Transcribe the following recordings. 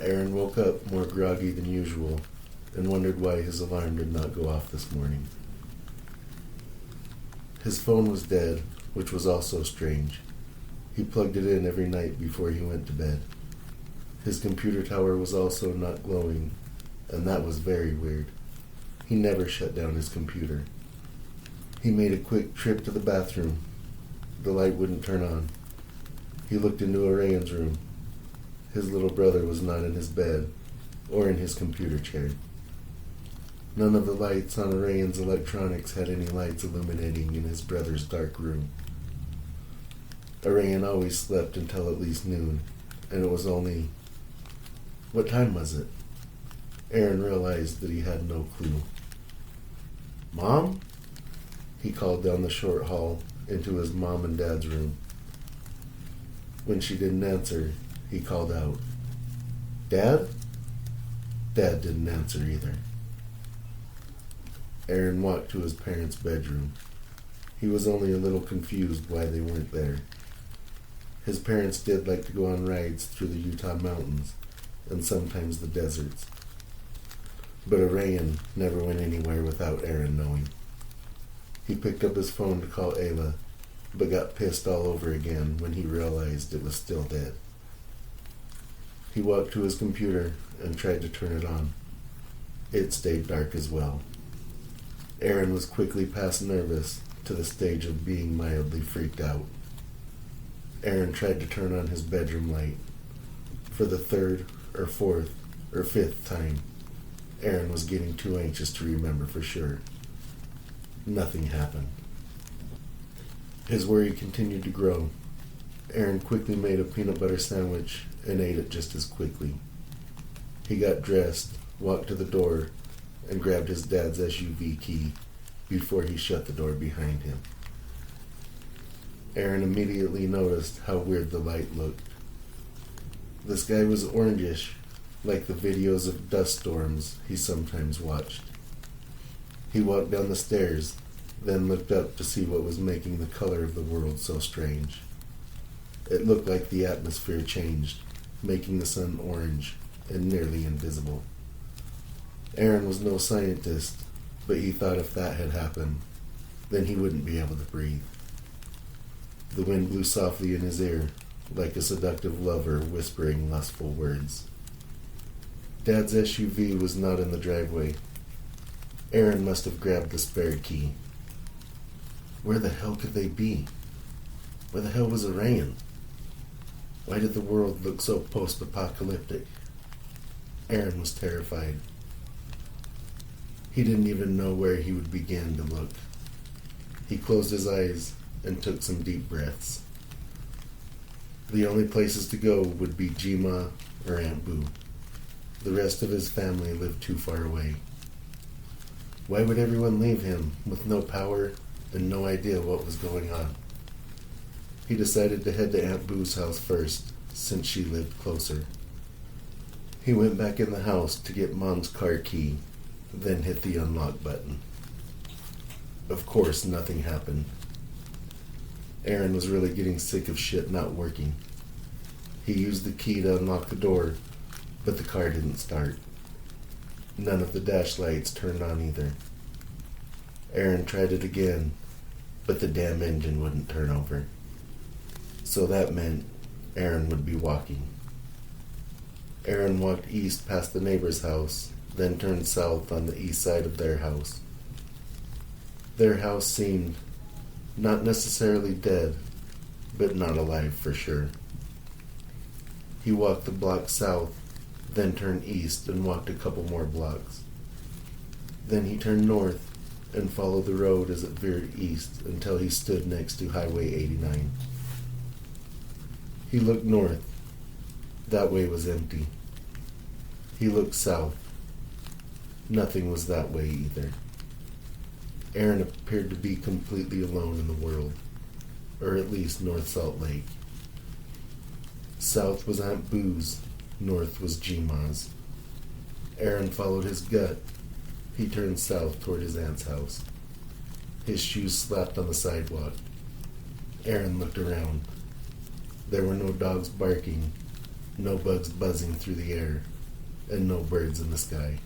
Aaron woke up more groggy than usual and wondered why his alarm did not go off this morning. His phone was dead, which was also strange. He plugged it in every night before he went to bed. His computer tower was also not glowing, and that was very weird. He never shut down his computer. He made a quick trip to the bathroom. The light wouldn't turn on. He looked into Arayan's room. His little brother was not in his bed or in his computer chair. None of the lights on Arayan's electronics had any lights illuminating in his brother's dark room. Arayan always slept until at least noon, and it was only... What time was it? Aaron realized that he had no clue. "Mom?" He called down the short hall into his mom and dad's room. When she didn't answer, he called out, "Dad?" Dad didn't answer either. Aaron walked to his parents' bedroom. He was only a little confused why they weren't there. His parents did like to go on rides through the Utah mountains and sometimes the deserts. But Arayan never went anywhere without Aaron knowing. He picked up his phone to call Ayla, but got pissed all over again when he realized it was still dead. He walked to his computer and tried to turn it on. It stayed dark as well. Aaron was quickly past nervous to the stage of being mildly freaked out. Aaron tried to turn on his bedroom light. For the third or fourth or fifth time, Aaron was getting too anxious to remember for sure. Nothing happened. His worry continued to grow. Aaron quickly made a peanut butter sandwich and ate it just as quickly. He got dressed, walked to the door, and grabbed his dad's SUV key before he shut the door behind him. Aaron immediately noticed how weird the light looked. The sky was orangish, like the videos of dust storms he sometimes watched. He walked down the stairs, then looked up to see what was making the color of the world so strange. It looked like the atmosphere changed, making the sun orange and nearly invisible. Aaron was no scientist, but he thought if that had happened, then he wouldn't be able to breathe. The wind blew softly in his ear, like a seductive lover whispering lustful words. Dad's SUV was not in the driveway. Aaron must have grabbed the spare key. Where the hell could they be? Where the hell was Arayan? Why did the world look so post-apocalyptic? Aaron was terrified. He didn't even know where he would begin to look. He closed his eyes and took some deep breaths. The only places to go would be Jima or Aunt Boo. The rest of his family lived too far away. Why would everyone leave him with no power and no idea what was going on? He decided to head to Aunt Boo's house first, since she lived closer. He went back in the house to get Mom's car key, then hit the unlock button. Of course, nothing happened. Aaron was really getting sick of shit not working. He used the key to unlock the door, but the car didn't start. None of the dash lights turned on either. Aaron tried it again, but the damn engine wouldn't turn over. So that meant Aaron would be walking. Aaron walked east past the neighbor's house, then turned south on the east side of their house. Their house seemed not necessarily dead, but not alive for sure. He walked the block south, then turned east and walked a couple more blocks. Then he turned north and followed the road as it veered east until he stood next to Highway 89. He looked north. That way was empty. He looked south. Nothing was that way either. Aaron appeared to be completely alone in the world, or at least North Salt Lake. South was Aunt Boo's, north was Jima's. Aaron followed his gut. He turned south toward his aunt's house. His shoes slapped on the sidewalk. Aaron looked around. There were no dogs barking, no bugs buzzing through the air, and no birds in the sky.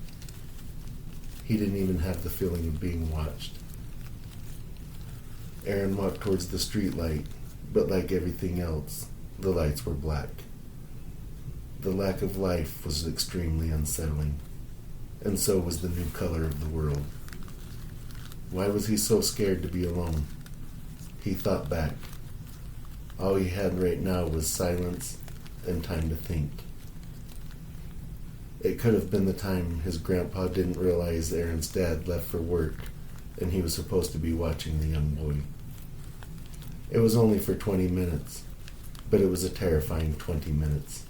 He didn't even have the feeling of being watched. Aaron walked towards the street light, but like everything else, the lights were black. The lack of life was extremely unsettling, and so was the new color of the world. Why was he so scared to be alone? He thought back. All he had right now was silence and time to think. It could have been the time his grandpa didn't realize Aaron's dad left for work and he was supposed to be watching the young boy. It was only for 20 minutes, but it was a terrifying 20 minutes.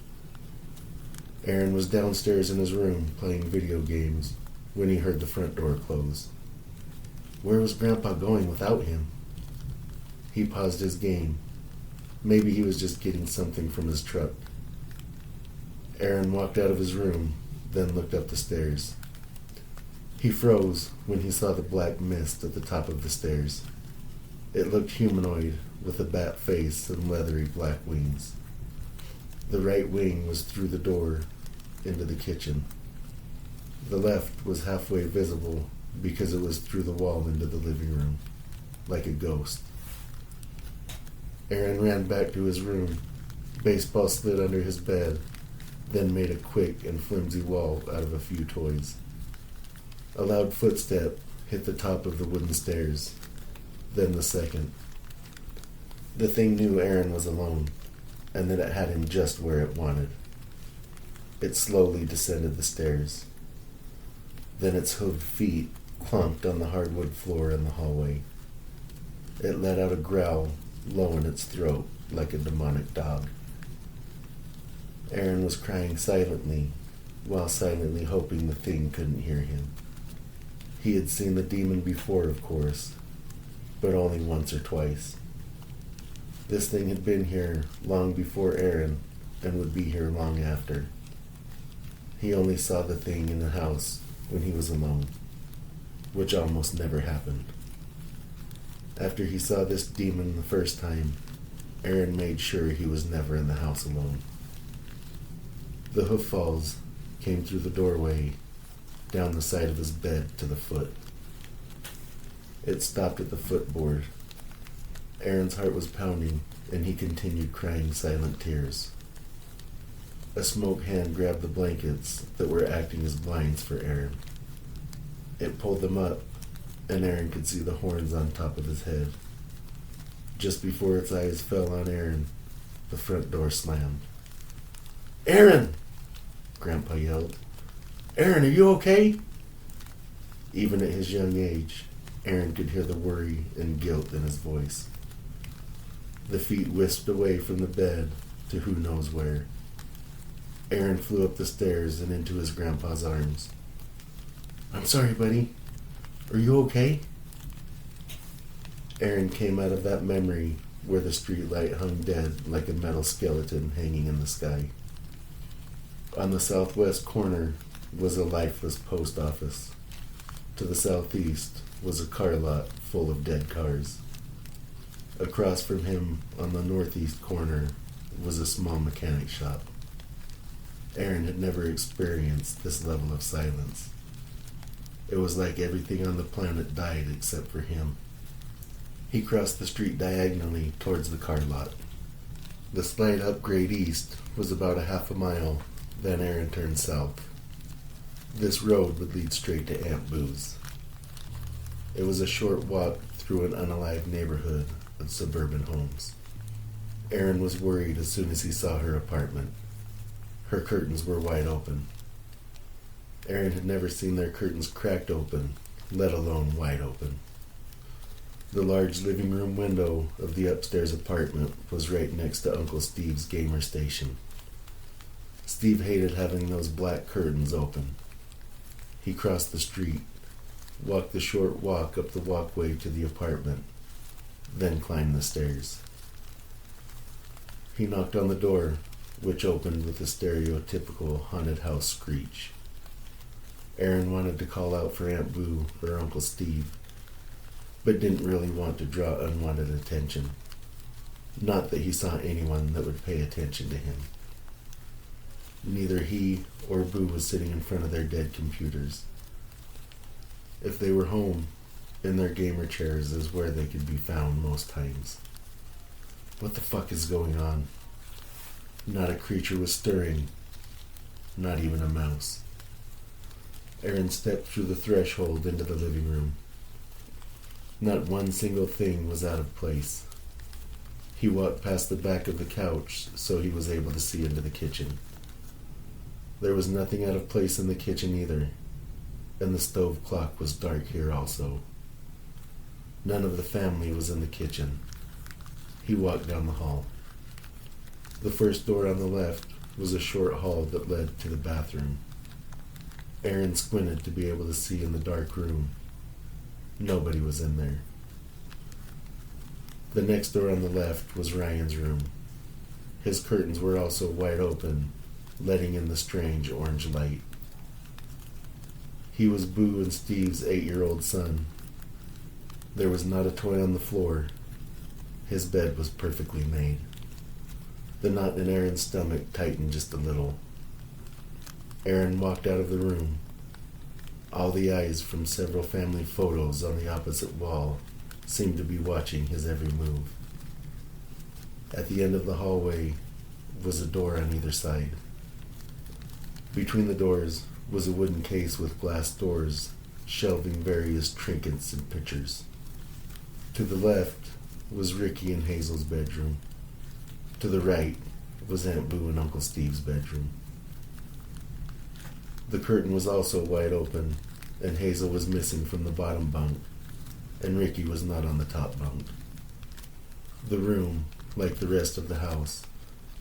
Aaron was downstairs in his room playing video games when he heard the front door close. Where was Grandpa going without him? He paused his game. Maybe he was just getting something from his truck. Aaron walked out of his room, then looked up the stairs. He froze when he saw the black mist at the top of the stairs. It looked humanoid, with a bat face and leathery black wings. The right wing was through the door into the kitchen. The left was halfway visible because it was through the wall into the living room, like a ghost. Aaron ran back to his room. Baseball slid under his bed, then made a quick and flimsy wall out of a few toys. A loud footstep hit the top of the wooden stairs, then the second. The thing knew Aaron was alone, and that it had him just where it wanted. It slowly descended the stairs. Then its hooved feet clomped on the hardwood floor in the hallway. It let out a growl low in its throat like a demonic dog. Aaron was crying silently, while silently hoping the thing couldn't hear him. He had seen the demon before, of course, but only once or twice. This thing had been here long before Aaron and would be here long after. He only saw the thing in the house when he was alone, which almost never happened. After he saw this demon the first time, Aaron made sure he was never in the house alone. The hoof falls came through the doorway, down the side of his bed to the foot. It stopped at the footboard. Aaron's heart was pounding, and he continued crying silent tears. A smoke hand grabbed the blankets that were acting as blinds for Aaron. It pulled them up, and Aaron could see the horns on top of his head. Just before its eyes fell on Aaron, the front door slammed. "Aaron!" Grandpa yelled. "Aaron, are you okay?" Even at his young age, Aaron could hear the worry and guilt in his voice. The feet whisked away from the bed to who knows where. Aaron flew up the stairs and into his grandpa's arms. "I'm sorry, buddy. Are you okay?" Aaron came out of that memory where the streetlight hung dead like a metal skeleton hanging in the sky. On the southwest corner was a lifeless post office. To the southeast was a car lot full of dead cars. Across from him, on the northeast corner, was a small mechanic shop. Aaron had never experienced this level of silence. It was like everything on the planet died except for him. He crossed the street diagonally towards the car lot. The slight upgrade east was about a half a mile, then Aaron turned south. This road would lead straight to Aunt Boo's. It was a short walk through an unalive neighborhood of suburban homes. Aaron was worried as soon as he saw her apartment. Her curtains were wide open. Aaron had never seen their curtains cracked open, let alone wide open. The large living room window of the upstairs apartment was right next to Uncle Steve's gamer station. Steve hated having those black curtains open. He crossed the street, walked the short walk up the walkway to the apartment, then climbed the stairs. He knocked on the door, which opened with a stereotypical haunted house screech. Aaron wanted to call out for Aunt Boo or Uncle Steve, but didn't really want to draw unwanted attention. Not that he saw anyone that would pay attention to him. neither he or Boo was sitting in front of their dead computers. If they were home, in their gamer chairs is where they could be found most times. What the fuck is going on? Not a creature was stirring, not even a mouse. Aaron stepped through the threshold into the living room. Not one single thing was out of place. He walked past the back of the couch so he was able to see into the kitchen. There was nothing out of place in the kitchen either, and the stove clock was dark here also. None of the family was in the kitchen. He walked down the hall. The first door on the left was a short hall that led to the bathroom. Aaron squinted to be able to see in the dark room. Nobody was in there. The next door on the left was Ryan's room. His curtains were also wide open, letting in the strange orange light. He was Boo and Steve's 8-year-old son. There was not a toy on the floor. His bed was perfectly made. The knot in Aaron's stomach tightened just a little. Aaron walked out of the room. All the eyes from several family photos on the opposite wall seemed to be watching his every move. At the end of the hallway was a door on either side. Between the doors was a wooden case with glass doors, shelving various trinkets and pictures. To the left was Ricky and Hazel's bedroom. To the right was Aunt Boo and Uncle Steve's bedroom. The curtain was also wide open, and Hazel was missing from the bottom bunk, and Ricky was not on the top bunk. The room, like the rest of the house,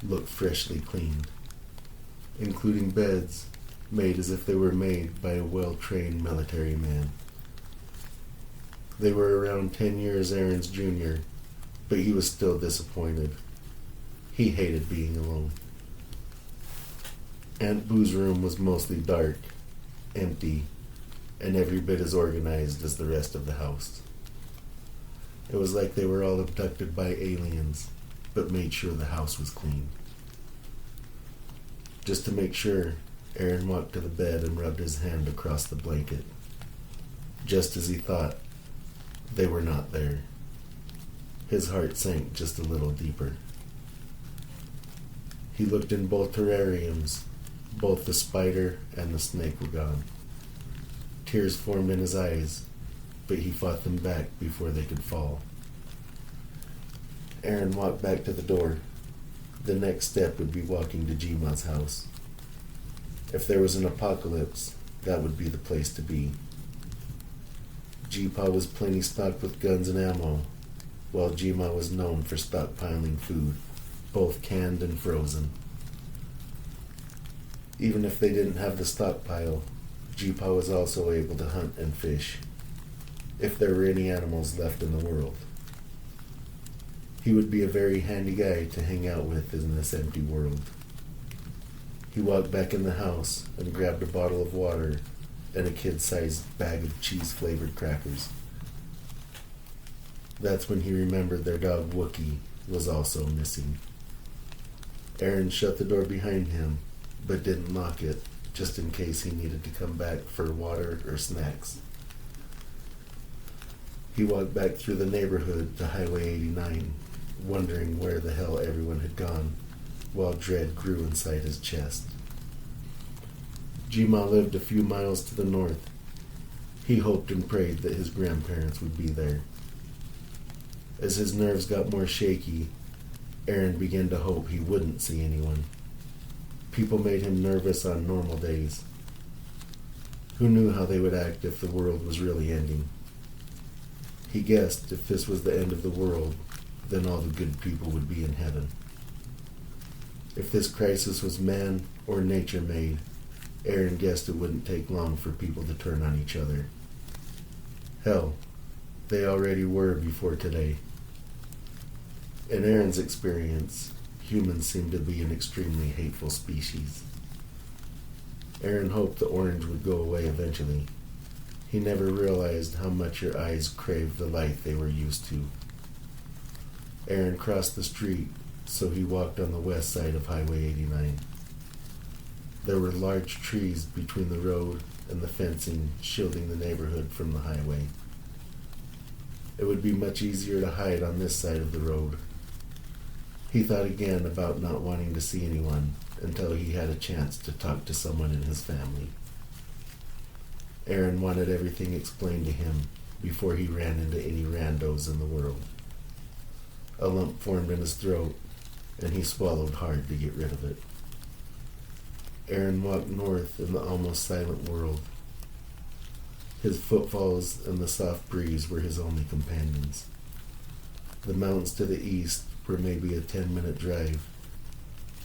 looked freshly cleaned, including beds made as if they were made by a well-trained military man. They were around 10 years Aaron's junior, but he was still disappointed. He hated being alone. Aunt Boo's room was mostly dark, empty, and every bit as organized as the rest of the house. It was like they were all abducted by aliens, but made sure the house was clean. Just to make sure, Aaron walked to the bed and rubbed his hand across the blanket. Just as he thought, they were not there. His heart sank just a little deeper. He looked in both terrariums. Both the spider and the snake were gone. Tears formed in his eyes, but he fought them back before they could fall. Aaron walked back to the door. The next step would be walking to Jima's house. If there was an apocalypse, that would be the place to be. Jipa was plenty stocked with guns and ammo, while Jima was known for stockpiling food, both canned and frozen. Even if they didn't have the stockpile, Jipa was also able to hunt and fish, if there were any animals left in the world. He would be a very handy guy to hang out with in this empty world. He walked back in the house and grabbed a bottle of water and a kid-sized bag of cheese-flavored crackers. That's when he remembered their dog Wookie was also missing. Aaron shut the door behind him, but didn't lock it, just in case he needed to come back for water or snacks. He walked back through the neighborhood to Highway 89, wondering where the hell everyone had gone, while dread grew inside his chest. Jima lived a few miles to the north. He hoped and prayed that his grandparents would be there. As his nerves got more shaky, Aaron began to hope he wouldn't see anyone. People made him nervous on normal days. Who knew how they would act if the world was really ending? He guessed if this was the end of the world, then all the good people would be in heaven. If this crisis was man or nature-made, Aaron guessed it wouldn't take long for people to turn on each other. Hell, they already were before today. In Aaron's experience, humans seemed to be an extremely hateful species. Aaron hoped the orange would go away eventually. He never realized how much your eyes craved the light they were used to. Aaron crossed the street, so he walked on the west side of Highway 89. There were large trees between the road and the fencing, shielding the neighborhood from the highway. It would be much easier to hide on this side of the road. He thought again about not wanting to see anyone until he had a chance to talk to someone in his family. Aaron wanted everything explained to him before he ran into any randos in the world. A lump formed in his throat, and he swallowed hard to get rid of it. Aaron walked north in the almost silent world. His footfalls and the soft breeze were his only companions. The mountains to the east were maybe a 10-minute drive,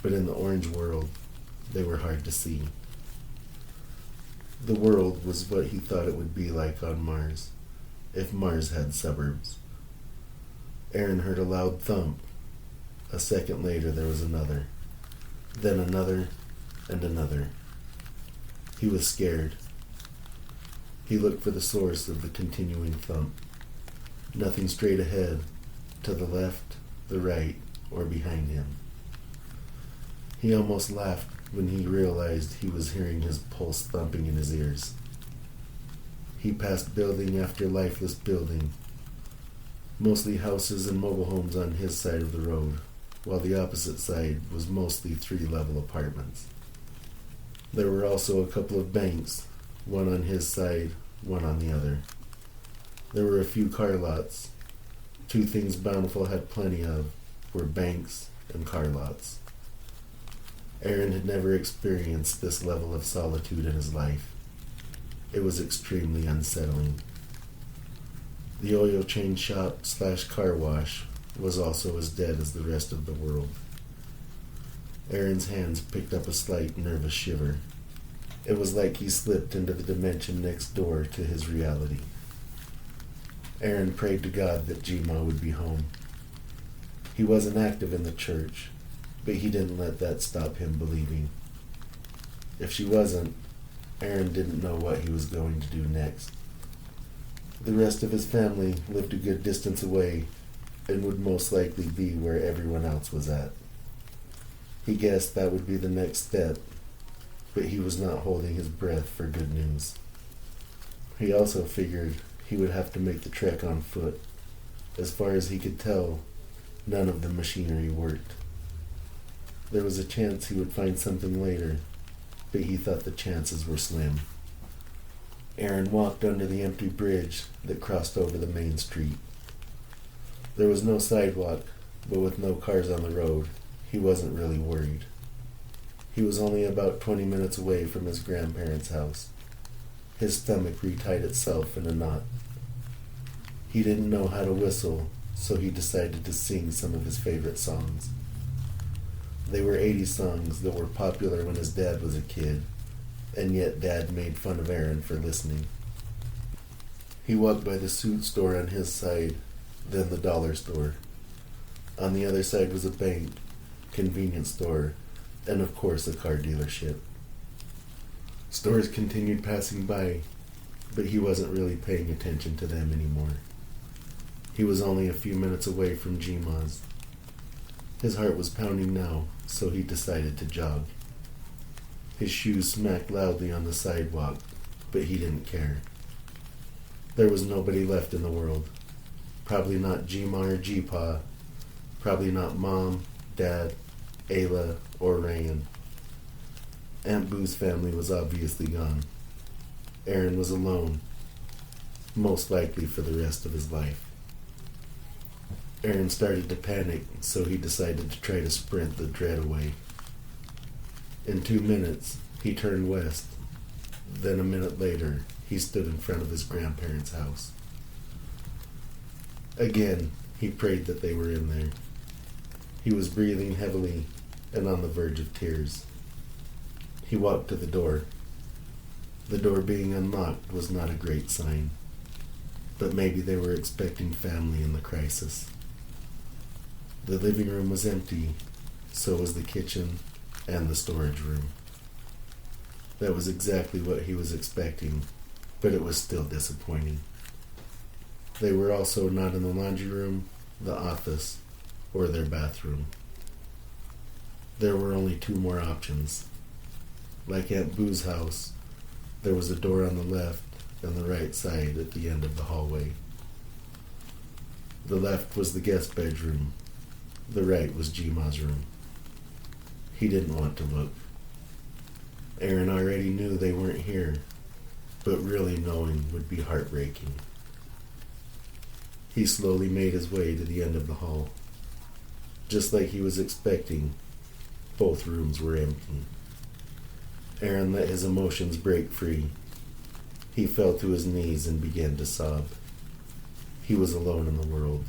but in the orange world, they were hard to see. The world was what he thought it would be like on Mars, if Mars had suburbs. Aaron heard a loud thump. A second later, there was another, then another, and another. He was scared. He looked for the source of the continuing thump. Nothing straight ahead, to the left, the right, or behind him. He almost laughed when he realized he was hearing his pulse thumping in his ears. He passed building after lifeless building, mostly houses and mobile homes on his side of the road, while the opposite side was mostly 3-level apartments. There were also a couple of banks, one on his side, one on the other. There were a few car lots. Two things Bountiful had plenty of were banks and car lots. Aaron had never experienced this level of solitude in his life. It was extremely unsettling. The oil change shop / car wash was also as dead as the rest of the world. Aaron's hands picked up a slight nervous shiver. It was like he slipped into the dimension next door to his reality. Aaron prayed to God that Jima would be home. He wasn't active in the church, but he didn't let that stop him believing. If she wasn't, Aaron didn't know what he was going to do next. The rest of his family lived a good distance away and would most likely be where everyone else was at. He guessed that would be the next step, but he was not holding his breath for good news. He also figured he would have to make the trek on foot. As far as he could tell, none of the machinery worked. There was a chance he would find something later, but he thought the chances were slim. Aaron walked under the empty bridge that crossed over the main street. There was no sidewalk, but with no cars on the road, he wasn't really worried. He was only about 20 minutes away from his grandparents' house. His stomach retied itself in a knot. He didn't know how to whistle, so he decided to sing some of his favorite songs. They were 80s songs that were popular when his dad was a kid, and yet Dad made fun of Aaron for listening. He walked by the suit store on his side, then the dollar store. On the other side was a bank, convenience store, and of course a car dealership. Stores continued passing by, but he wasn't really paying attention to them anymore. He was only a few minutes away from Jima's. His heart was pounding now, so he decided to jog. His shoes smacked loudly on the sidewalk, but he didn't care. There was nobody left in the world. Probably not Jima or Jipa. Probably not Mom, Dad, Ayla, or Ryan. Aunt Boo's family was obviously gone. Aaron was alone, most likely for the rest of his life. Aaron started to panic, so he decided to try to sprint the dread away. In 2 minutes, he turned west. Then a minute later, he stood in front of his grandparents' house. Again, he prayed that they were in there. He was breathing heavily and on the verge of tears. He walked to the door. The door being unlocked was not a great sign, but maybe they were expecting family in the crisis. The living room was empty, so was the kitchen and the storage room. That was exactly what he was expecting, but it was still disappointing. They were also not in the laundry room, the office, or their bathroom. There were only 2 more options. Like Aunt Boo's house, there was a door on the left and the right side at the end of the hallway. The left was the guest bedroom. The right was Jima's room. He didn't want to look. Aaron already knew they weren't here, but really knowing would be heartbreaking. He slowly made his way to the end of the hall. Just like he was expecting, both rooms were empty. Aaron let his emotions break free. He fell to his knees and began to sob. He was alone in the world.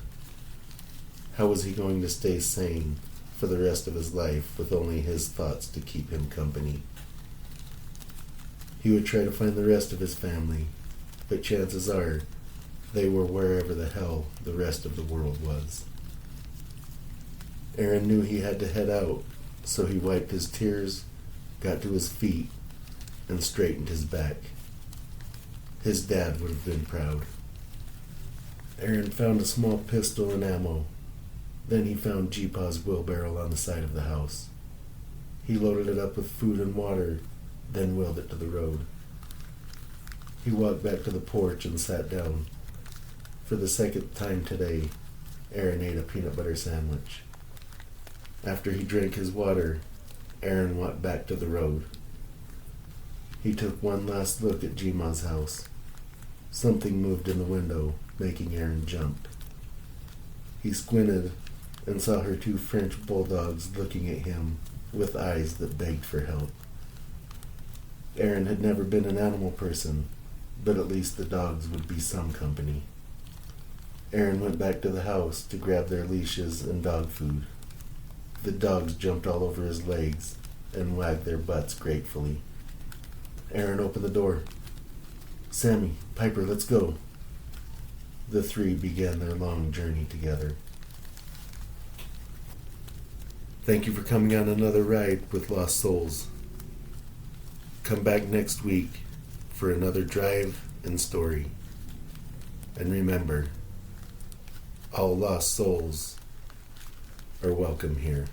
How was he going to stay sane for the rest of his life with only his thoughts to keep him company? He would try to find the rest of his family, but chances are they were wherever the hell the rest of the world was. Aaron knew he had to head out, so he wiped his tears, got to his feet, and straightened his back. His dad would have been proud. Aaron found a small pistol and ammo. Then he found Jeepaw's wheelbarrow on the side of the house. He loaded it up with food and water, then wheeled it to the road. He walked back to the porch and sat down. For the second time today, Aaron ate a peanut butter sandwich. After he drank his water, Aaron walked back to the road. He took one last look at Jima's house. Something moved in the window, making Aaron jump. He squinted and saw her two French bulldogs looking at him with eyes that begged for help. Aaron had never been an animal person, but at least the dogs would be some company. Aaron went back to the house to grab their leashes and dog food. The dogs jumped all over his legs and wagged their butts gratefully. Aaron opened the door. "Sammy, Piper, let's go." The three began their long journey together. Thank you for coming on another ride with Lost Souls. Come back next week for another drive and story. And remember, all lost souls are welcome here.